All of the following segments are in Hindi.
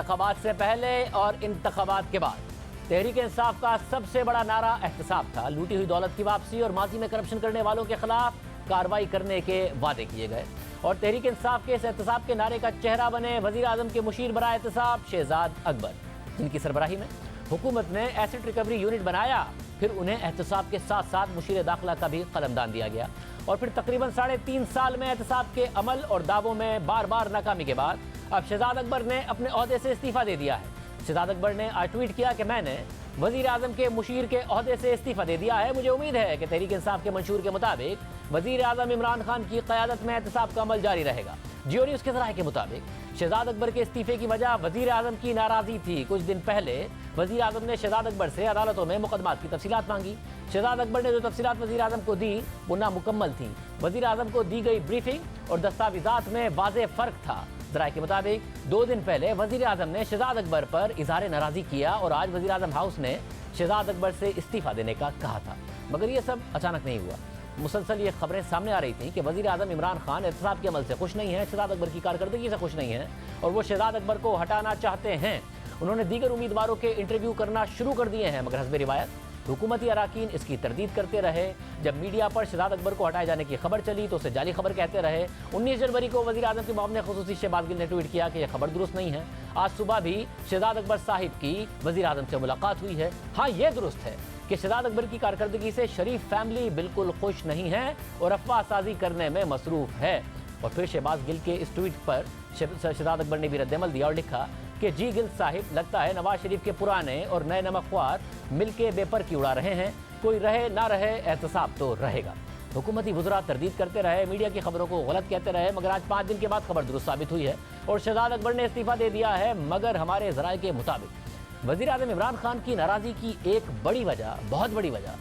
इंतखाबात से पहले और इंतखाबात के बाद तहरीक इंसाफ का सबसे बड़ा नारा एहतसाब था। लूटी हुई दौलत की वापसी और माजी में करप्शन करने वालों के खिलाफ कार्रवाई करने के वादे किए गए और तहरीक इंसाफ के इस एहतसाब के नारे का चेहरा बने वजीर आजम के मुशीर बराए एहतसाब शहजाद अकबर, जिनकी सरबराही में हुकूमत ने एसेट रिकवरी यूनिट बनाया। फिर उन्हें एहतसाब के साथ साथ मुशीर दाखिला का भी कलमदान दिया गया और फिर तकरीबन 3.5 साल में एहतसाब के अमल और दावों में बार बार नाकामी के बाद अब शहजाद अकबर ने अपने ओहदे से इस्तीफा दे दिया है। शहजाद अकबर ने आज ट्वीट किया कि मैंने वजीर आजम के मुशीर के ओहदे से इस्तीफा दे दिया है। मुझे उम्मीद है कि तहरीक इंसाफ के मंशूर के मुताबिक वजीर आजम इमरान खान की क़यादत में एहतसाब का अमल जारी रहेगा। जियो न्यूज़ के ज़राए के मुताबिक शहजाद अकबर के इस्तीफे की वजह वजीर आजम की नाराज़गी थी। कुछ दिन पहले वजीर आजम ने शहजाद अकबर से अदालतों में मुकदमात की तफसीलात मांगी। शहजाद अकबर ने जो तफसीलात वजीर आजम को दी वो नामुकम्मल थी। वजीर आजम को दी गई ब्रीफिंग और दस्तावेजात में वाज़ेह फ़र्क था। ज़राए के मुताबिक 2 दिन पहले वजीर आजम ने शहजाद अकबर पर इजहार नाराज़गी किया और आज वजीर आजम हाउस ने शहजाद अकबर से इस्तीफा देने का कहा था, मगर ये सब अचानक नहीं हुआ। मुसलसल ये खबरें सामने आ रही थीं कि वजीर आजम इमरान खान एहतसाब के अमल से खुश नहीं है, शहजाद अकबर की कारकर्दगी से खुश नहीं है और वो शहजाद अकबर को हटाना चाहते हैं। उन्होंने दीगर उम्मीदवारों के इंटरव्यू करना शुरू कर दिए हैं, मगर हस्बे रिवायत हुकूमती अराकीन इसकी तरदीद करते रहे। जब मीडिया पर शहजाद अकबर को हटाए जाने की खबर चली तो उसे जाली खबर कहते रहे। 19 जनवरी को वजीर आजम के मामले खुसूसी शहबाज गिल ने ट्वीट किया कि यह खबर दुरुस्त नहीं है। आज सुबह भी शहजाद अकबर साहिब की वजीर आजम से मुलाकात हुई है। हाँ, ये दुरुस्त है कि शहजाद अकबर की कारकर्दगी से शरीफ फैमिली बिल्कुल खुश नहीं है और अफवाह साजी करने में मसरूफ है। और फिर शहबाज गिल के इस ट्वीट पर शहजाद अकबर ने भी रद्दमल दिया और लिखा कि जी गिल साहिब, लगता है नवाज शरीफ के पुराने और नए नमकख्वार मिलके बेपर की उड़ा रहे हैं। कोई रहे ना रहे, एहतसाब तो रहेगा। हुकूमती वज़रा तरदीद करते रहे, मीडिया की खबरों को गलत कहते रहे, मगर आज 5 दिन के बाद खबर दुरुस्त साबित हुई है और शहजाद अकबर ने इस्तीफा दे दिया है। मगर हमारे ज़राए के मुताबिक वज़ीर आज़म इमरान खान की नाराज़गी की एक बड़ी वजह, बहुत बड़ी वजह,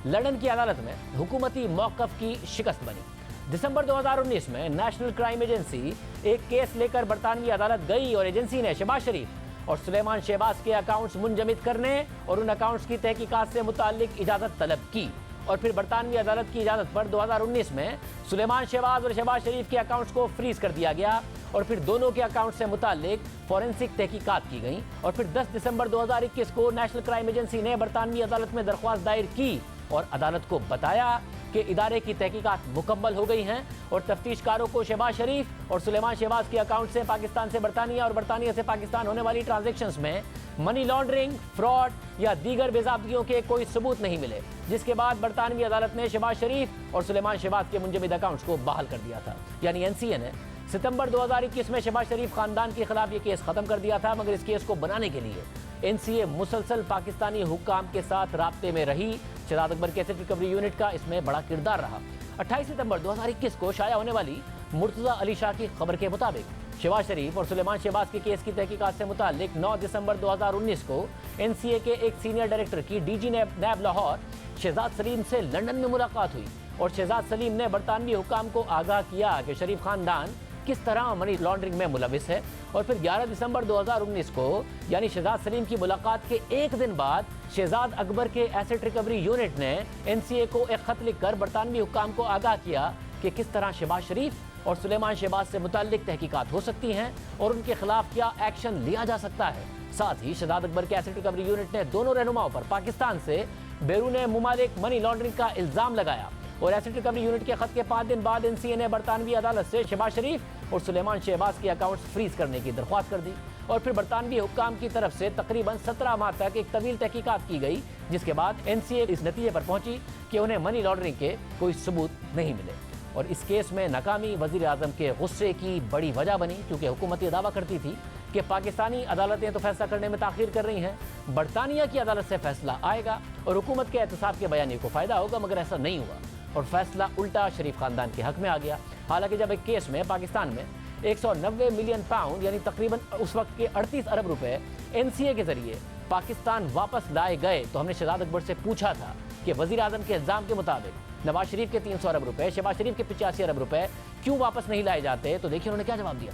लंदन की अदालत में हुकूमती मौक़िफ़ की शिकस्त बनी। दिसंबर 2019 में नेशनल क्राइम एजेंसी एक केस लेकर बरतानवी अदालत गई और एजेंसी ने शहबाज शरीफ और सुलेमान शहबाज के अकाउंट्स मुंजमद करने और उन अकाउंट्स की तहकीकात से मुताल्लिक इजाज़त तलब की और फिर बरतानवी अदालत की इजाज़त पर 2019 में सुलेमान शहबाज और शहबाज शरीफ के अकाउंट्स को फ्रीज कर दिया गया और फिर दोनों के अकाउंट से मुताल्लिक फॉरेंसिक तहकीकात की गई और फिर 10 दिसंबर 2021 को नेशनल क्राइम एजेंसी ने बरतानवी अदालत में दरख्वास्त दायर की और अदालत को बताया कि इदारे की तहकीकात मुकम्मल हो गई हैं और तफ्तीशकारों को शहबाज शरीफ और सुलेमान शहबाज के अकाउंट से पाकिस्तान से बरतानिया और बरतानिया से पाकिस्तान होने वाली ट्रांजैक्शंस में मनी लॉन्ड्रिंग, फ्रॉड या दीगर बेज़ाब्तियों के कोई सबूत नहीं मिले, जिसके बाद बरतानवी अदालत ने शहबाज शरीफ और सुलेमान शहबाज के मुंजमद अकाउंट्स को बहाल कर दिया था। यानी एनसीए ने सितंबर 2021 में शहबाज शरीफ खानदान के खिलाफ ये केस खत्म कर दिया था, मगर इस केस को बनाने के लिए एनसीए मुसलसल पाकिस्तानी हुक्काम के साथ राब्ते में रही। शहजाद अकबर के एसेट रिकवरी यूनिट का इसमें बड़ा किरदार रहा। 28 सितंबर 2021 को शाया होने वाली मुर्तज़ा अली शाह की खबर के मुताबिक शहबाज शरीफ और सुलेमान शहबाज के केस की तहकीकात से मुताल्लिक 9 दिसंबर 2019 को एनसीए के एक सीनियर डायरेक्टर की डीजी नैब लाहौर शहजाद सलीम से लंदन में मुलाकात हुई और शहजाद सलीम ने बरतानवी हुक्काम को आगाह किया कि शरीफ खानदान किस तरह मनी लॉन्ड्रिंग में मुलविस है। और फिर 11 दिसंबर 2019 को यानी शहजाद सलीम की मुलाकात के एक दिन बाद शहजाद अकबर के एसेट रिकवरी यूनिट ने एनसीए को एक खत लिखकर बरतानवी हुक्काम को आगाह किया कि किस तरह शहबाज शरीफ और सुलेमान शहबाज से मुताल्लिक तहकीकात हो सकती हैं और उनके खिलाफ क्या एक्शन लिया जा सकता है। साथ ही शहजाद अकबर के एसेट रिकवरी यूनिट ने दोनों रहनुमाओं पर पाकिस्तान से बैरून मुमालिक मनी लॉन्ड्रिंग का इल्ज़ाम लगाया और एसेट रिकवरी यूनिट के खत के 5 दिन बाद एनसीए ने बरतानवी अदालत से शहबाज शरीफ और सुलेमान शहबाज के अकाउंट्स फ्रीज करने की दरख्वास्त कर दी और फिर बरतानवी हुक्काम की तरफ से तकरीबन 17 माह तक एक तवील तहकीकात की गई, जिसके बाद एनसीए इस नतीजे पर पहुंची कि उन्हें मनी लॉन्ड्रिंग के कोई सबूत नहीं मिले। और इस केस में नाकामी वज़ीर आज़म के गुस्से की बड़ी वजह बनी, क्योंकि हुकूमत दावा करती थी कि पाकिस्तानी अदालतें तो फैसला करने में ताख़ीर कर रही हैं, बरतानिया की अदालत से फैसला आएगा और हुकूमत के एहतसाब के बयानी को फ़ायदा होगा, मगर ऐसा नहीं हुआ और फैसला उल्टा शरीफ खानदान के हक में आ गया। हालांकि जब एक केस में पाकिस्तान में 190 मिलियन पाउंड यानी तकरीबन उस वक्त के 38 अरब रुपए एनसीए के जरिए पाकिस्तान वापस लाए गए तो हमने शहजाद अकबर से पूछा था कि वज़ीर आज़म के इल्ज़ाम के मुताबिक नवाज शरीफ के 300 अरब रुपए, शहबाज शरीफ के 85 अरब रुपए क्यों वापस नहीं लाए जाते। तो देखिए उन्होंने क्या जवाब दिया।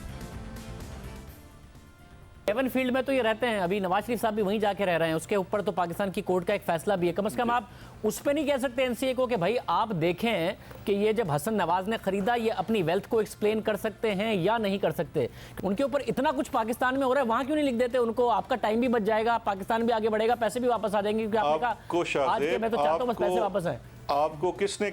हेवन फील्ड में तो ये रहते हैं, अभी नवाज शरीफ साहब भी वहीं जाके रह रहे हैं, उसके ऊपर तो पाकिस्तान की कोर्ट का एक फैसला भी है। कम से कम आप उस पर नहीं कह सकते एनसीए को कि भाई आप देखें कि ये जब हसन नवाज ने खरीदा ये अपनी वेल्थ को एक्सप्लेन कर सकते हैं या नहीं कर सकते। उनके ऊपर इतना कुछ पाकिस्तान में हो रहा है, वहां क्यों नहीं लिख देते उनको? आपका टाइम भी बच जाएगा, पाकिस्तान भी आगे बढ़ेगा, पैसे भी वापस आ जाएंगे, क्योंकि आपने कहा आज के मैं तो चाहता हूँ बस पैसे वापस आए। आपको किसने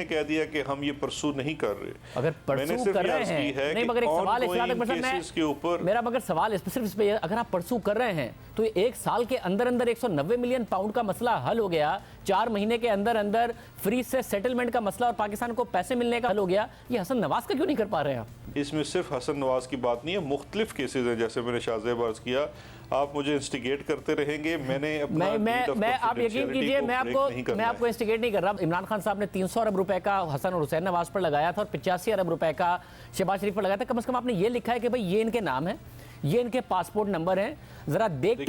कह दिया कि हम ये परसू नहीं कर रहे? अगर परसू कर रहे हैं, नहीं, मगर एक सवाल है के ऊपर, मेरा मगर सवाल है सिर्फ इस पे, अगर आप परसू कर रहे हैं तो एक साल के अंदर अंदर 190 मिलियन पाउंड का मसला हल हो गया, 4 महीने के अंदर अंदर फ्रीज से सेटलमेंट का मसला और पाकिस्तान को पैसे मिलने का हल हो गया, ये हसन नवाज का क्यों नहीं कर पा रहे हैं आप? इसमें सिर्फ हसन नवाज की बात नहीं है, मुख्तलिफ केसेस हैं, जैसे मैंने शाहजेब अर्ज किया। आप मुझे इंस्टिगेट करते रहेंगे, मैंने अपना मैं आप यकीन कीजिए मैं आपको इंस्टिगेट नहीं कर रहा। इमरान खान साहब ने 300 अरब रुपए का हसन और हुसैन नवाज पर लगाया था और 85 अरब रुपए का शहबाज शरीफ पर लगाया था। कम से कम आपने ये लिखा है कि भाई ये इनके नाम है, ये इनके पासपोर्ट नंबर हैं, जरा देख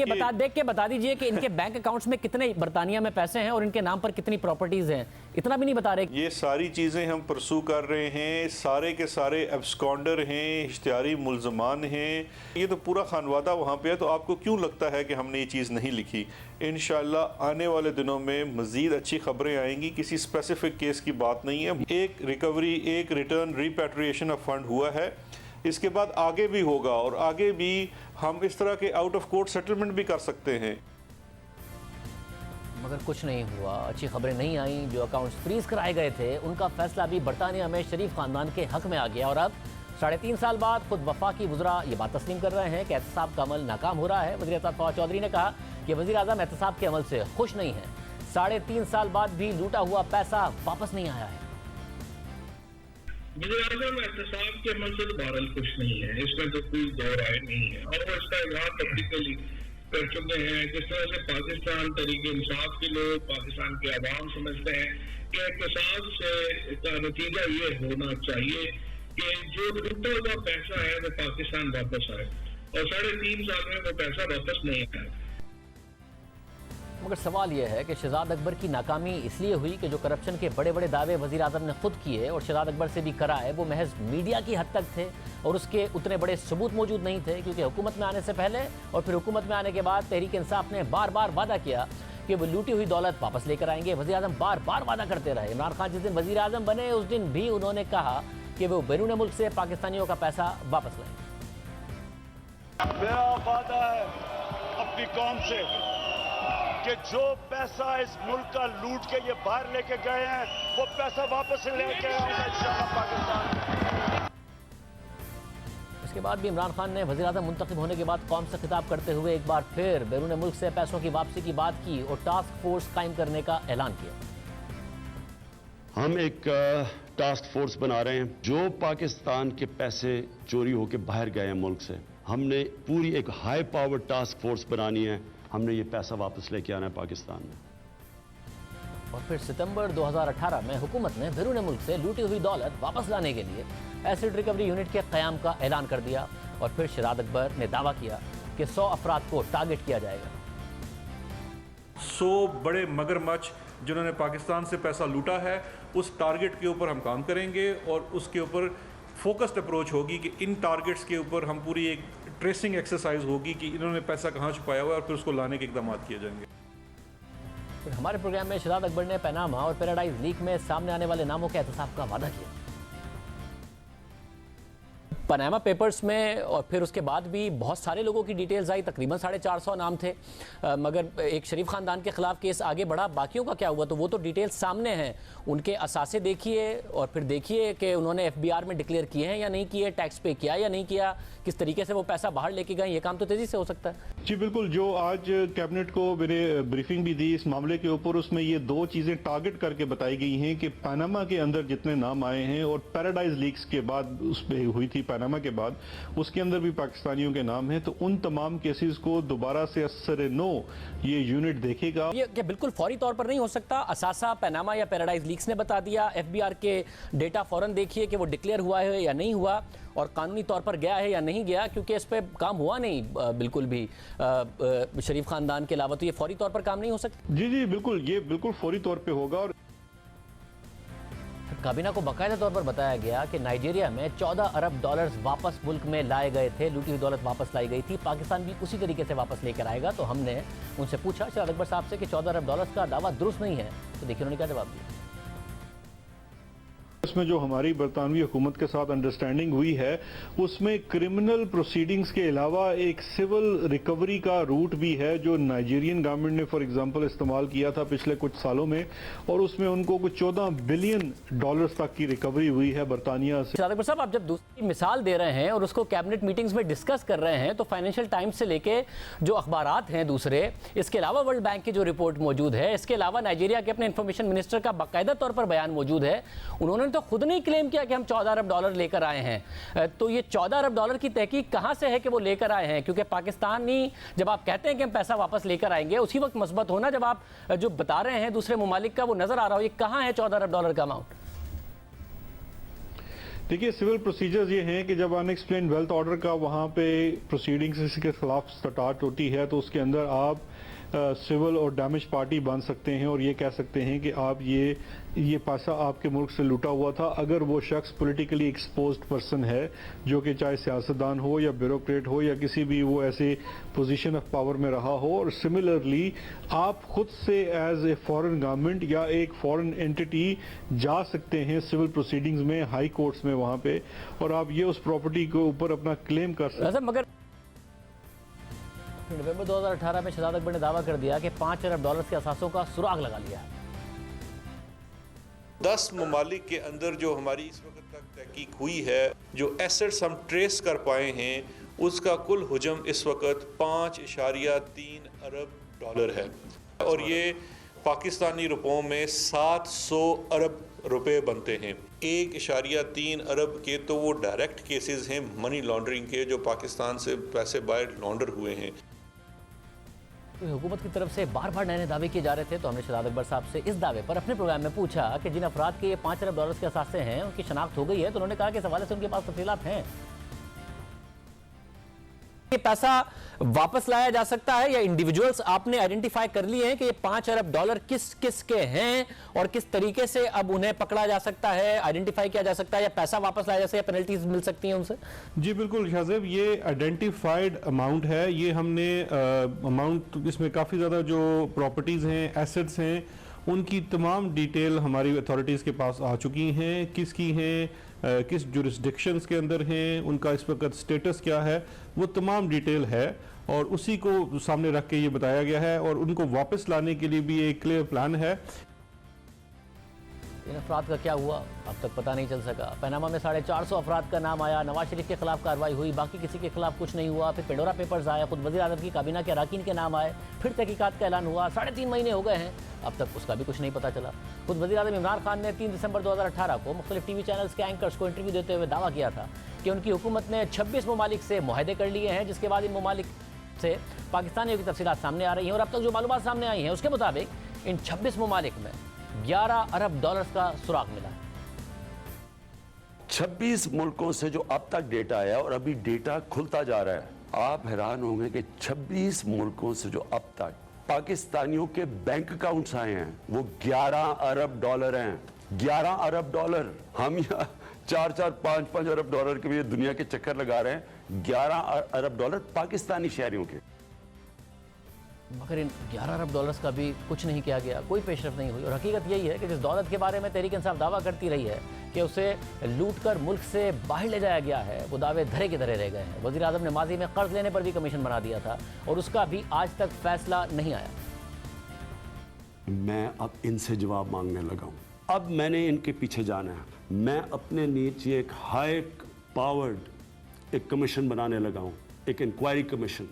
के बता दीजिए कि इनके बैंक अकाउंट्स में कितने बरतानिया में पैसे हैं और इनके नाम पर कितनी प्रॉपर्टीज हैं, इतना भी नहीं बता रहे। ये सारी चीजें हम परसू कर रहे हैं, सारे के सारे एब्सकॉन्डर हैं, इश्तिहारी मुल्जमान हैं, ये तो पूरा खानवादा वहाँ पे है। तो आपको क्यों लगता है कि हमने ये चीज़ नहीं लिखी? इंशाल्लाह आने वाले दिनों में मज़ीद अच्छी खबरें आएंगी। किसी स्पेसिफिक केस की बात नहीं है, एक रिकवरी, एक रिटर्न, रिपैट्रिएशन ऑफ फंड हुआ है, इसके बाद आगे भी होगा और आगे भी हम इस तरह के आउट ऑफ कोर्ट सेटलमेंट भी कर सकते हैं। मगर कुछ नहीं हुआ, अच्छी खबरें नहीं आई। जो अकाउंट्स फ्रीज कराए गए थे उनका फैसला भी बरतानिया में शरीफ खानदान के हक में आ गया और अब 3.5 साल बाद खुद वफाकी वज़रा ये बात तस्लीम कर रहे हैं कि एहतसाब का अमल नाकाम हो रहा है। वज़ीर एहतिसाब फवाद चौधरी ने कहा कि वज़ीर आज़म एहतसाब के अमल से खुश नहीं है। 3.5 साल बाद भी लूटा हुआ पैसा वापस नहीं आया है। वज़ीर आज़म एहतसाब के अमल से तो बहरहाल खुश नहीं है, इसमें तो कोई दो राय नहीं है और वो इसका इजहार पब्लिकली कर चुके हैं। जिस तरह से पाकिस्तान तरीके इंसाफ के लोग, पाकिस्तान के अवाम समझते हैं कि एहतसाब से का नतीजा ये होना चाहिए कि जो लूटा हुआ पैसा है वो पाकिस्तान वापस आए, और 3.5 साल में वो पैसा वापस नहीं आया। मगर सवाल यह है कि शहजाद अकबर की नाकामी इसलिए हुई कि जो करप्शन के बड़े बड़े दावे वज़ीर आज़म ने खुद किए और शहजाद अकबर से भी कराए वो महज मीडिया की हद तक थे और उसके उतने बड़े सबूत मौजूद नहीं थे, क्योंकि हुकूमत में आने से पहले और फिर हुकूमत में आने के बाद तहरीक इंसाफ ने बार बार वादा किया कि वो लूटी हुई दौलत वापस लेकर आएंगे। वज़ीर आज़म बार बार वादा करते रहे। इमरान खान जिस दिन वज़ीर आज़म बने उस दिन भी उन्होंने कहा कि वो बैरून मुल्क से पाकिस्तानियों का पैसा वापस लाएंगे। मेरा वादा है अपनी कौम से कि जो पैसा इस मुल्क का लूट के ये बाहर लेके गए हैं वो पैसा वापस लेके आएंगे इंशाअल्लाह पाकिस्तान। इसके बाद भी इमरान खान ने वज़ीर आज़म मुंतखब होने के बाद कौम से खिताब करते हुए एक बार फिर बैरून मुल्क से पैसों की वापसी की बात की और टास्क फोर्स कायम करने का ऐलान किया। हम एक टास्क फोर्स बना रहे हैं, जो पाकिस्तान के पैसे चोरी होकर बाहर गए हैं मुल्क से, हमने पूरी एक हाई पावर टास्क फोर्स बनानी है। हमने ये पैसा वापस लेके आना है पाकिस्तान में। और फिर सितंबर 2018 में हुकूमत ने बैरून मुल्क से लूटी हुई दौलत वापस लाने के लिए एसिड रिकवरी यूनिट के क़याम का ऐलान कर दिया और फिर शहजाद अकबर ने दावा किया कि 100 अफराद को टारगेट किया जाएगा। 100 बड़े मगरमच्छ जिन्होंने पाकिस्तान से पैसा लूटा है, उस टारगेट के ऊपर हम काम करेंगे और उसके ऊपर फोकस्ड अप्रोच होगी कि इन टारगेट्स के ऊपर हम पूरी एक ट्रेसिंग एक्सरसाइज होगी कि इन्होंने पैसा कहाँ छुपाया हुआ है और फिर उसको लाने के इकदाम किए जाएंगे। फिर हमारे प्रोग्राम में शहजाद अकबर ने पनामा और पैराडाइज लीक में सामने आने वाले नामों के एहतसाब का वादा किया। पनामा पेपर्स में और फिर उसके बाद भी बहुत सारे लोगों की डिटेल्स आई, तकरीबन 450 नाम थे, मगर एक शरीफ ख़ानदान के ख़िलाफ़ केस आगे बढ़ा। बाकियों का क्या हुआ तो वो तो डिटेल्स सामने हैं। उनके असासे देखिए और फिर देखिए कि उन्होंने FBR में डिक्लेयर किए हैं या नहीं किए, टैक्स पे किया या नहीं किया, किस तरीके से वो पैसा बाहर लेके गए। ये काम तो तेज़ी से हो सकता है। जी बिल्कुल, जो आज कैबिनेट को मैंने ब्रीफिंग भी दी इस मामले के ऊपर, उसमें ये 2 चीज़ें टारगेट करके बताई गई हैं कि पनामा के अंदर जितने नाम आए हैं और पैराडाइज लीक्स के बाद उस पर हुई थी पनामा के बाद, उसके अंदर भी पाकिस्तानियों के नाम हैं। तो उन तमाम केसेस को दोबारा से असर-ए-नो ये यूनिट देखेगा। ये क्या बिल्कुल फौरी तौर पर नहीं हो सकता? असासा, पनामा या पैराडाइज लीक्स ने बता दिया, FBR के डेटा फौरन देखिए कि वो डिक्लेयर हुआ है या नहीं हुआ और कानूनी तौर पर गया है या नहीं गया, क्योंकि इस पर काम हुआ नहीं बिल्कुल भी शरीफ खानदान के अलावा। तो ये फौरी तौर पर काम नहीं हो सकता? जी बिल्कुल, ये बिल्कुल फौरी तौर पर होगा। और काबीना को बाकायदा तौर पर बताया गया कि नाइजीरिया में 14 अरब डॉलर्स वापस मुल्क में लाए गए थे, लूटी हुई दौलत वापस लाई गई थी। पाकिस्तान भी उसी तरीके से वापस लेकर आएगा। तो हमने उनसे पूछा शहजाद अकबर साहब से कि 14 अरब डॉलर्स का दावा दुरुस्त नहीं है, तो देखिए उन्होंने क्या जवाब दिया। इसमें जो हमारी बरतानवी हुकूमत के साथ अंडरस्टैंडिंग हुई है उसमें क्रिमिनल प्रोसीडिंग्स के अलावा एक सिविल रिकवरी का रूट भी है जो नाइजीरियन गवर्नमेंट ने फॉर एग्जांपल इस्तेमाल किया था पिछले कुछ सालों में, और उसमें उनको कुछ 14 बिलियन डॉलर्स तक की रिकवरी हुई है बरतानिया से। शहजाद अकबर साहब, आप जब दूसरी मिसाल दे रहे हैं और उसको कैबिनेट मीटिंग्स में डिस्कस कर रहे हैं तो फाइनेंशियल टाइम्स से लेके जो अखबारात हैं दूसरे, इसके अलावा वर्ल्ड बैंक की जो रिपोर्ट मौजूद है, इसके अलावा नाइजीरिया के अपने इंफॉर्मेशन मिनिस्टर का बाकायदा तौर पर बयान मौजूद है। उन्होंने तो खुद नहीं क्लेम किया कि हम 14 अरब डॉलर लेकर आए हैं। तो ये 14 अरब डॉलर की तहकीक कहां से है कि वो लेकर आए हैं? क्योंकि पाकिस्तानी जब आप कहते हैं कि हम पैसा वापस लेकर आएंगे, उसी वक्त मस्बत होना जब आप जो बता रहे हैं दूसरे ममालिक का वो नजर आ रहा हो, ये कहां है 14 अरब डॉलर का अमाउंट? देखिए, सिविल प्रोसीजर्स ये हैं कि जब अनएक्सप्लेन्ड वेल्थ ऑर्डर का वहाँ पे प्रोसीडिंग्स इसके खिलाफ स्टार्ट होती है तो उसके अंदर आप सिविल और डैमेज पार्टी बन सकते हैं और ये कह सकते हैं कि आप ये पैसा आपके मुल्क से लूटा हुआ था। अगर वो शख्स पॉलिटिकली एक्सपोज्ड पर्सन है जो कि चाहे सियासतदान हो या ब्यूरोक्रेट हो या किसी भी वो ऐसे पोजीशन ऑफ पावर में रहा हो, और सिमिलरली आप खुद से एज ए फॉरेन गवर्नमेंट या एक फॉरेन एंटिटी जा सकते हैं सिविल प्रोसीडिंग्स में, हाई कोर्ट्स में वहाँ पे, और आप ये उस प्रॉपर्टी के ऊपर अपना क्लेम कर सकते हैं। मगर नवंबर 2018 में शहजाद अकबर ने दावा कर दिया कि 5 अरब डॉलर के असासों का सुराग लगा लिया है। 10 ममालिक के अंदर जो हमारी इस वक्त तक तहकीक हुई है, जो एसेट्स हम ट्रेस कर पाए हैं, उसका कुल हुजम इस वक्त 5.3 अरब डॉलर है, और ये पाकिस्तानी रुपयों में 700 अरब रुपए बनते हैं। 1.3 अरब के तो वो डायरेक्ट केसेस हैं मनी लॉन्ड्रिंग के, जो पाकिस्तान से पैसे बाहर लॉन्डर हुए हैं। हुकूमत की तरफ से बार बार नए दावे किए जा रहे थे, तो हमने शहजाद अकबर साहब से इस दावे पर अपने प्रोग्राम में पूछा कि जिन अफराद के ये 5 अरब डॉलर के असासे हैं उनकी शनाख्त हो गई है, तो उन्होंने कहा कि इस हवाले से उनके पास तफसीलात हैं। ये पैसा वापस लाया जा सकता है या इंडिविजुअल्स आपने आइडेंटिफाई कर लिए हैं कि ये 5 अरब डॉलर किस किस के हैं और किस तरीके से अब उन्हें पकड़ा जा सकता है, आइडेंटिफाई किया जा सकता है, या पैसा वापस लाया जा सकता है, पेनल्टीज मिल सकती हैं उनसे? जी बिल्कुल शाहजेब, ये आइडेंटिफाइड अमाउंट है। ये हमने अमाउंट, इसमें काफ़ी ज़्यादा जो प्रॉपर्टीज़ हैं, एसेट्स हैं, उनकी तमाम डिटेल हमारी अथॉरिटीज़ के पास आ चुकी हैं। किसकी हैं, किस जुरिस्डिक्शंस के अंदर हैं, उनका इस वक्त स्टेटस क्या है, वो तमाम डिटेल है, और उसी को सामने रख के ये बताया गया है, और उनको वापस लाने के लिए भी एक क्लियर प्लान है। इन अफराद का क्या हुआ अब तक पता नहीं चल सका। पनामा में 450 अफराद का नाम आया, नवाज शरीफ के खिलाफ कार्रवाई हुई, बाकी किसी के खिलाफ कुछ नहीं हुआ। फिर पेंडोरा पेपर्स आया, खुद वज़ीर आज़म की काबीना के अरकान के नाम आए, फिर तहकीकात का ऐलान हुआ। 3.5 महीने हो गए हैं, अब तक उसका भी कुछ नहीं पता चला। खुद वज़ीर आज़म इमरान खान ने 3 दिसंबर 2018 को मुख्तलिफ टीवी चैनल्स के एंकर्स को इंटरव्यू देते हुए दावा किया था कि उनकी हुकूमत ने 26 ममालिक से मुआहदे कर लिए हैं, जिसके बाद इन ममालिक से पाकिस्तानियों की तफसीलात सामने आ रही हैं। और अब तक जो मालूमात सामने आई हैं उसके मुताबिक इन 26 ममालिक में 11 अरब डॉलर्स का सुराग मिला है। 26 मुल्कों से जो अब तक डेटा आया, और अभी डेटा खुलता जा रहा है, आप हैरान होंगे कि 26 मुल्कों से जो अब तक पाकिस्तानियों के बैंक अकाउंट्स आए हैं वो 11 अरब डॉलर हैं। 11 अरब डॉलर। हम यहाँ 4-4, 5-5 अरब डॉलर के भी दुनिया के चक्कर लगा रहे हैं। 11 अरब डॉलर पाकिस्तानी शहरियों के। मगर इन 11 अरब डॉलर्स का भी कुछ नहीं किया गया, कोई पेशरफ नहीं हुई। और हकीकत यही है कि जिस दौलत के बारे में तहरीक इंसाफ दावा करती रही है कि उसे लूट कर मुल्क से बाहर ले जाया गया है, वो दावे धरे के धरे रह गए हैं। वज़ीर आज़म ने माजी में कर्ज लेने पर भी कमीशन बना दिया था और उसका भी आज तक फैसला नहीं आया। मैं अब इनसे जवाब मांगने लगा हूं। अब मैंने इनके पीछे जाना है। मैं अपने नीचे एक हाई पावर्ड एक कमीशन बनाने लगा हूं, एक इंक्वायरी कमीशन,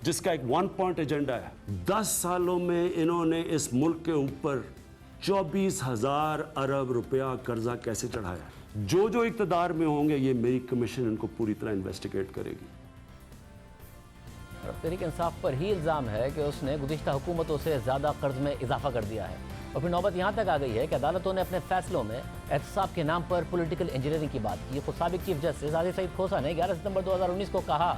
जिसका एक 1 पॉइंट एजेंडा है। 10 सालों में इन्होंने इस मुल्क के ऊपर 24,000 अरब रुपया कर्जा कैसे चढ़ाया। जो इक़्तिदार में होंगे, ये मेरी कमीशन इनको पूरी तरह इन्वेस्टिगेट करेगी। और तहरीक इंसाफ पर ही इल्ज़ाम है कि उसने गुज़िश्ता हुकूमतों से ज़्यादा कर्ज में इजाफा कर दिया है। और फिर नौबत यहाँ तक आ गई है कि अदालतों ने अपने फैसलों में एहतसाब के नाम पर पॉलिटिकल इंजीनियरिंग की बात की। खुद साबिक चीफ जस्टिस आज़िज़ सईद खोसा ने 11 सितंबर 2019 को कहा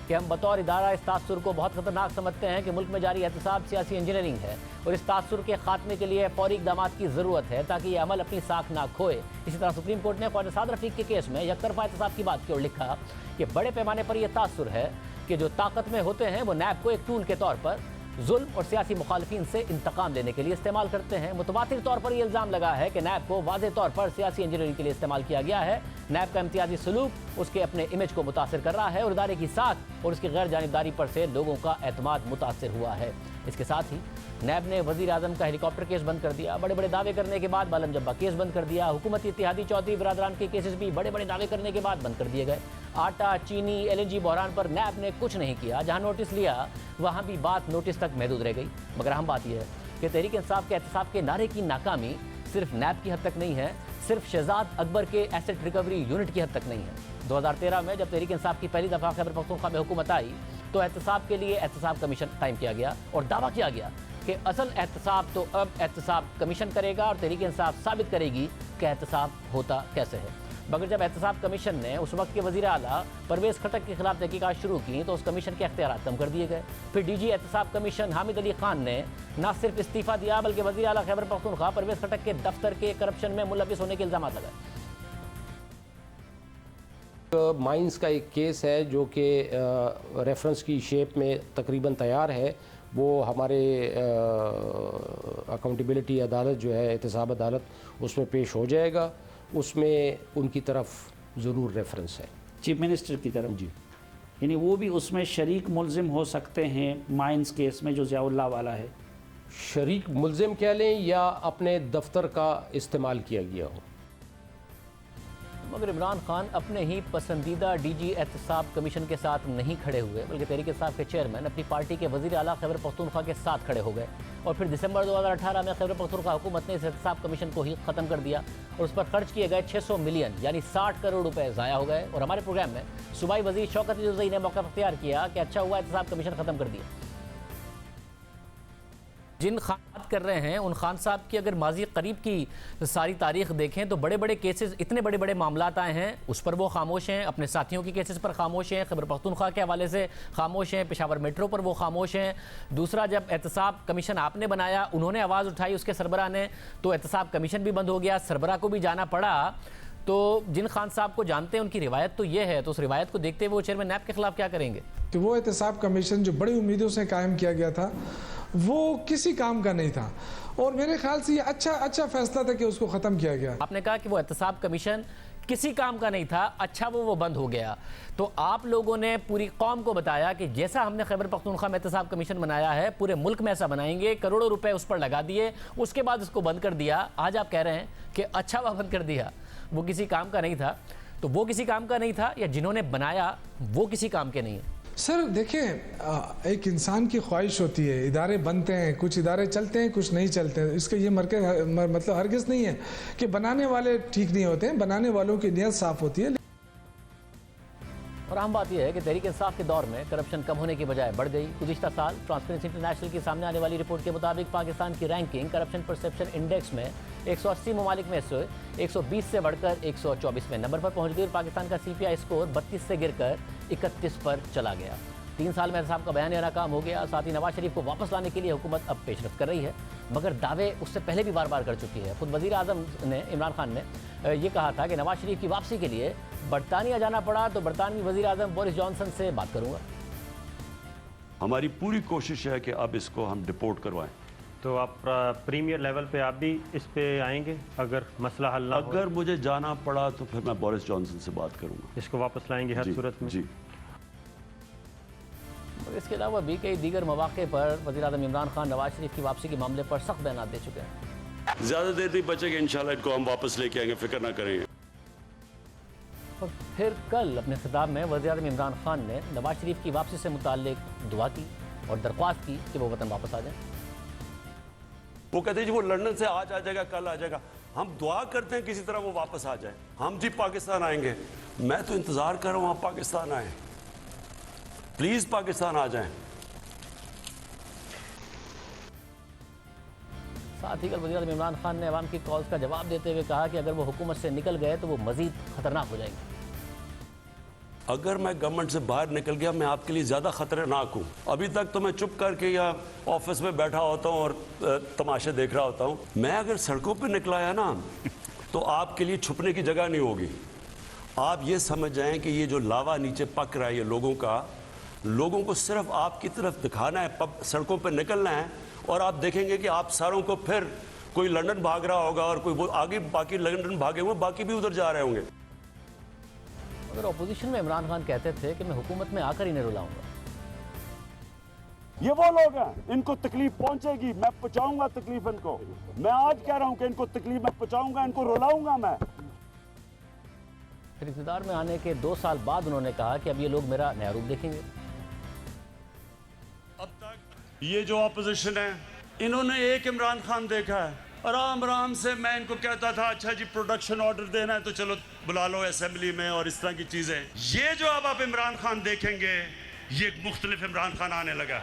कि हम बतौर इदारा इस तासुर को बहुत खतरनाक समझते हैं कि मुल्क में जारी एहतसाब सियासी इंजीनियरिंग है और इस तासुर के खात्मे के लिए फौरी इक़दाम की ज़रूरत है ताकि ये अमल अपनी साख ना खोए। इसी तरह सुप्रीम कोर्ट ने ख्वाजा साद रफ़ीक के केस में यकतरफा एहतसाब की बात की और लिखा कि बड़े पैमाने पर यह तासुर है कि जो ताकत में होते हैं वो नैब को एक टूल के तौर पर जुल्म और सियासी मुखालफिन से इंतकाम लेने के लिए इस्तेमाल करते हैं। मुतवातिर तौर पर यह इल्ज़ाम लगा है कि नैब को वाज़ेह तौर पर सियासी इंजीनियरिंग के लिए इस्तेमाल किया गया है। नैब का इम्तियाजी सलूक उसके अपने इमेज को मुतासिर कर रहा है और इदारे की साख और उसकी गैर जानिबदारी पर से लोगों का एतमाद मुतासिर हुआ है। इसके साथ ही नैब ने वज़ीर आज़म का हेलीकॉप्टर केस बंद कर दिया। बड़े बड़े दावे करने के बाद बालम जब्बा केस बंद कर दिया। हुकूमती इत्तेहादी चौधरी बिरादरान के केसेस भी बड़े बड़े दावे करने के बाद बंद कर दिए गए। आटा, चीनी, LNG बहरान पर नैब ने कुछ नहीं किया। जहां नोटिस लिया वहां भी बात नोटिस तक महदूद रह गई। मगर अहम बात यह है कि तहरीक इंसाफ के एहतसाब के नारे की नाकामी सिर्फ नैब की हद तक नहीं है, सिर्फ शहजाद अकबर के एसेट रिकवरी यूनिट की हद तक नहीं है। 2013 में जब तहरीक इंसाफ की पहली दफ़ा खैबर पख्तूनख्वा में हुकूमत आई तो एहतसाब के लिए एहतसाब कमीशन कायम किया गया और दावा किया गया कि असल एहतसाब तो अब एहतसाब कमीशन करेगा और तहरीक इंसाफ साबित करेगी कि एहतसाब होता कैसे है। मगर जब एहतसाब कमीशन ने उस वक्त के वज़ीर आला परवेज़ खटक के खिलाफ तहकीकात शुरू की तो उस कमीशन के अख्तियारात कम कर दिए गए। फिर DG एहतसाब कमीशन हामिद अली खान ने न सिर्फ इस्तीफ़ा दिया बल्कि वज़ीर आला खैबर पख्तूनख्वा परवेज़ खटक के दफ्तर के करप्शन में मुलविस होने के इल्ज़ाम लगाए। माइंस का एक केस है जो कि रेफरेंस की शेप में तकरीबन तैयार है। वो हमारे अकाउंटेबिलिटी अदालत जो है एहतसाब अदालत उसमें पेश हो जाएगा। उसमें उनकी तरफ ज़रूर रेफरेंस है चीफ मिनिस्टर की तरफ जी, यानी वो भी उसमें शरीक मुल्ज़िम हो सकते हैं माइंस केस में जो ज़ियाउल्लाह वाला है। शरीक मुल्ज़िम कह लें या अपने दफ्तर का इस्तेमाल किया गया हो। मगर इमरान खान अपने ही पसंदीदा DG एहतसाब कमीशन के साथ नहीं खड़े हुए बल्कि तहरीक इंसाफ के चेयरमैन अपनी पार्टी के वज़ीर आला खैबर पख्तूनख्वा के साथ खड़े हो गए और फिर दिसंबर 2018 में खैबर पख्तूनख्वा हुकूमत ने इस एहतसाब कमीशन को ही ख़त्म कर दिया और उस पर खर्च किए गए 600 मिलियन यानी 60 करोड़ रुपए ज़ाया हो गए। और हमारे प्रोग्राम में सूबाई वज़ीर शौकत यूसुफ़ज़ई ने मौका अख्तियार किया कि अच्छा हुआ एहतसाब कमीशन ख़त्म कर दिया। जिन खान बात कर रहे हैं उन खान साहब की अगर माजी करीब की सारी तारीख देखें तो बड़े बड़े केसेस, इतने बड़े बड़े मामलात आए हैं उस पर वो खामोश हैं, अपने साथियों के केसेस पर खामोश हैं, खैबर पख्तूनख्वा के हवाले से खामोश हैं, पेशावर मेट्रो पर वो खामोश हैं। दूसरा, जब एहतसाब कमीशन आपने बनाया उन्होंने आवाज़ उठाई उसके सरबराह ने तो एहतसाब कमीशन भी बंद हो गया, सरबराह को भी जाना पड़ा। तो जिन खान साहब को जानते हैं उनकी रिवायत तो ये है, तो उस रिवायत को देखते हुए वो चेयरमैन नैब के खिलाफ क्या करेंगे कि वो एहतसाब कमीशन जो बड़ी उम्मीदों से कायम किया गया था वो किसी काम का नहीं था और मेरे ख्याल से ये अच्छा फैसला था कि उसको ख़त्म किया गया। आपने कहा कि वो एहतसाब कमीशन किसी काम का नहीं था, अच्छा वो बंद हो गया। तो आप लोगों ने पूरी कौम को बताया कि जैसा हमने खैबर पख्तूनख्वा में एहतसाब कमीशन बनाया है पूरे मुल्क में ऐसा बनाएंगे, करोड़ों रुपए उस पर लगा दिए, उसके बाद उसको बंद कर दिया। आज आप कह रहे हैं कि अच्छा वह बंद कर दिया, वो किसी काम का नहीं था। तो वो किसी काम का नहीं था या जिन्होंने बनाया वो किसी काम के नहीं है? सर देखें, एक इंसान की ख्वाहिश होती है, इदारे बनते हैं, कुछ इदारे चलते हैं कुछ नहीं चलते हैं। इसका ये मतलब हरगिज़ नहीं है कि बनाने वाले ठीक नहीं होते हैं, बनाने वालों की नीयत साफ़ होती है। और अहम बात यह है कि तहरीक इंसाफ के दौर में करप्शन कम होने की बजाय बढ़ गई। गुज़िश्ता साल ट्रांसपेरेंसी इंटरनेशनल की सामने आने वाली रिपोर्ट के मुताबिक पाकिस्तान की रैंकिंग करप्शन परसेप्शन इंडेक्स में 180 ममालिक में से 120 से बढ़कर 124वें नंबर पर पहुंच गई और पाकिस्तान का CPI स्कोर 32 से गिरकर 31 पर चला गया। 3 साल में एहतसाब का बयान नाकाम हो गया। साथ ही नवाज शरीफ को वापस लाने के लिए हुकूमत अब पेशरफ कर रही है, मगर दावे उससे पहले भी बार बार कर चुकी है। खुद वज़ीर आज़म ने इमरान खान ने ये कहा था कि नवाज शरीफ की वापसी के लिए बरतानिया जाना पड़ा तो बरतानवी वज़ीर आज़म बोरिस जॉनसन से बात करूँगा। हमारी पूरी कोशिश है कि अब इसको हम डिपोर्ट करवाएं। तो आप प्रीमियर लेवल पे आप भी इस पे आएंगे अगर मसला हल ना हो? अगर मुझे जाना पड़ा तो फिर मैं बोरिस जॉनसन से बात करूंगा। इसको वापस लाएंगे हर सूरत में? जी। और इसके अलावा भी कई दीगर मौके पर वज़ीर आज़म इमरान खान नवाज शरीफ की वापसी के मामले पर सख्त बयान दे चुके हैं। ज़्यादा देर नहीं बचेगा, इंशाल्लाह इनको हम वापस लेके आएंगे, फिक्र ना करेंगे। और फिर कल अपने खिताब में वज़ीर आज़म इमरान खान ने नवाज शरीफ की वापसी से मुताल्लिक दुआ की और दरख्वास्त की कि वो वतन वापस आ जाए। वो कहते हैं जी वो लंदन से आज आ जाएगा, कल आ जाएगा। हम दुआ करते हैं किसी तरह वो वापस आ जाए। हम जी पाकिस्तान आएंगे, मैं तो इंतज़ार कर रहा हूँ आप पाकिस्तान आए, प्लीज़ पाकिस्तान आ जाएं। साथ ही कल वज़ीर आज़म इमरान खान ने अवाम की कॉल्स का जवाब देते हुए कहा कि अगर वो हुकूमत से निकल गए तो वो मज़ीद ख़तरनाक हो जाएंगे। अगर मैं गवर्नमेंट से बाहर निकल गया मैं आपके लिए ज़्यादा ख़तरनाक हूँ। अभी तक तो मैं चुप करके या ऑफिस में बैठा होता हूँ और तमाशे देख रहा होता हूँ। मैं अगर सड़कों पे निकला है ना तो आपके लिए छुपने की जगह नहीं होगी। आप ये समझ जाएं कि ये जो लावा नीचे पक रहा है ये लोगों को सिर्फ आपकी तरफ दिखाना है, सड़कों पे निकलना है और आप देखेंगे कि आप सारों को फिर कोई लंदन भाग रहा होगा और कोई वो आगे बाकी लंदन भागे हुए बाकी भी उधर जा रहे होंगे। अगर ऑपोजिशन में इमरान खान कहते थे कि मैं हुकूमत में आकर इन्हें रुलाऊंगा। ये वो लोग हैं, इनको तकलीफ पहुंचेगी, मैं पहुंचाऊंगा तकलीफ इनको। मैं आज कह रहा हूं कि इनको तकलीफ मैं पहुंचाऊंगा, इनको रुलाऊंगा मैं। फिर इक़्तिदार में आने के 2 साल बाद उन्होंने कहा कि अब ये लोग मेरा नया रूप देखेंगे। अब तक ये जो ऑपोजिशन है इन्होंने एक इमरान खान देखा है, आराम आराम से मैं इनको कहता था अच्छा जी प्रोडक्शन ऑर्डर देना है तो चलो बुला लो असेंबली में और इस तरह की चीजें। ये जो अब आप इमरान खान देखेंगे ये एक मुख्तलिफ इमरान खान आने लगा।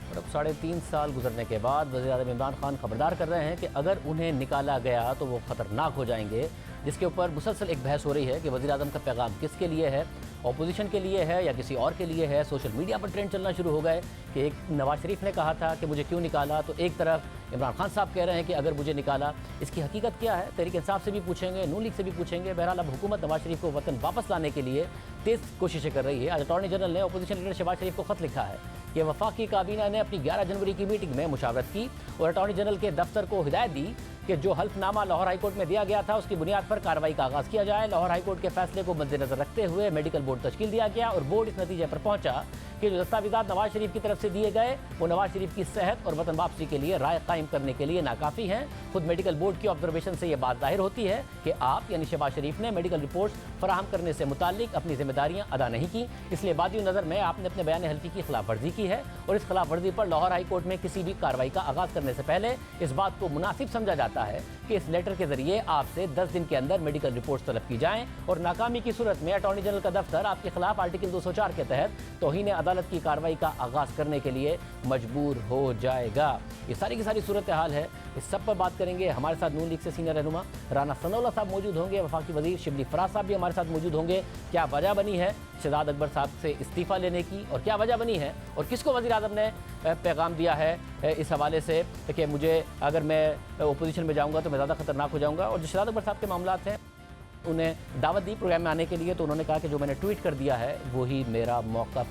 और अब 3.5 साल गुजरने के बाद वज़ीर-ए-आज़म इमरान खान खबरदार कर रहे हैं कि अगर उन्हें निकाला गया तो वो ख़तरनाक हो जाएंगे, जिसके ऊपर मुसलसल एक बहस हो रही है कि वज़ीर-ए-आज़म का पैगाम किसके लिए है, ऑपोजिशन के लिए है या किसी और के लिए है। सोशल मीडिया पर ट्रेंड चलना शुरू हो गए कि एक नवाज शरीफ ने कहा था कि मुझे क्यों निकाला, तो एक तरफ इमरान खान साहब कह रहे हैं कि अगर मुझे निकाला इसकी हकीकत क्या है। तहरीक इंसाफ से भी पूछेंगे, नून लीग से भी पूछेंगे। बहरहाल अब हुकूमत नवाज शरीफ को वतन वापस लाने के लिए तेज़ कोशिशें कर रही है। आज अटॉर्नी जनरल ने अपोजिशन लीडर शहबाज शरीफ को ख़त लिखा है कि वफाकी काबीना ने अपनी 11 जनवरी की मीटिंग में मुशावरत की और अटॉर्नी जनरल के दफ्तर को हिदायत दी कि जो हल्फनामा लाहौर हाईकोर्ट में दिया गया था उसकी बुनियाद पर कार्रवाई का आगाज़ किया जाए। लाहौर हाईकोर्ट के फैसले को मद्देनजर रखते हुए मेडिकल बोर्ड तश्कील दिया गया और बोर्ड इस नतीजे पर पहुंचा कि जो दस्तावेज़ात नवाज शरीफ की तरफ से दिए गए वो नवाज शरीफ की सेहत और वतन वापसी के लिए राय कायम करने के लिए नाकाफ़ी हैं। खुद मेडिकल बोर्ड की ऑब्जर्वेशन से ये बात जाहिर होती है कि आप यानी शहबाज शरीफ ने मेडिकल रिपोर्ट्स फराहम करने से मुताल्लिक अपनी जिम्मेदारियां अदा नहीं की, इसलिए बादी नज़र में आपने अपने बयान हल्फी की खिलाफ वर्जी की है और इस खिलाफ वर्जी पर लाहौर हाई कोर्ट में किसी भी कार्रवाई का आगाज़ करने से पहले इस बात को मुनासिब समझा जाता है कि इस लेटर के जरिए आपसे 10 दिन के अंदर मेडिकल रिपोर्ट्स तलब की जाएं और नाकामी की सूरत में अटॉर्नी जनरल का दफ्तर आपके खिलाफ आर्टिकल 204 के तहत तौहीन अदालत की कार्रवाई का आगाज़ करने के लिए मजबूर हो जाएगा। ये सारी की सारी सूरत हाल है। इस सब पर बात करेंगे। हमारे साथ नून लीग से सीनियर रहनुमा राना सनौला साहब मौजूद होंगे, वफाकी वजीर शिबली फराज साहब भी हमारे साथ मौजूद होंगे। क्या वजह बनी है शहजाद अकबर साहब से इस्तीफ़ा लेने की और क्या वजह बनी है और किसको वज़ीर आज़म ने पैगाम दिया है इस हवाले से कि मुझे अगर मैं अपोजिशन में जाऊँगा तो मैं ज़्यादा खतरनाक हो जाऊँगा। और जो शहजाद अकबर साहब के मामला हैं उन्हें दावत दी प्रोग्राम में आने के लिए, तो उन्होंने कहा कि जो मैंने ट्वीट कर दिया है वही मेरा मौक़िफ़ है।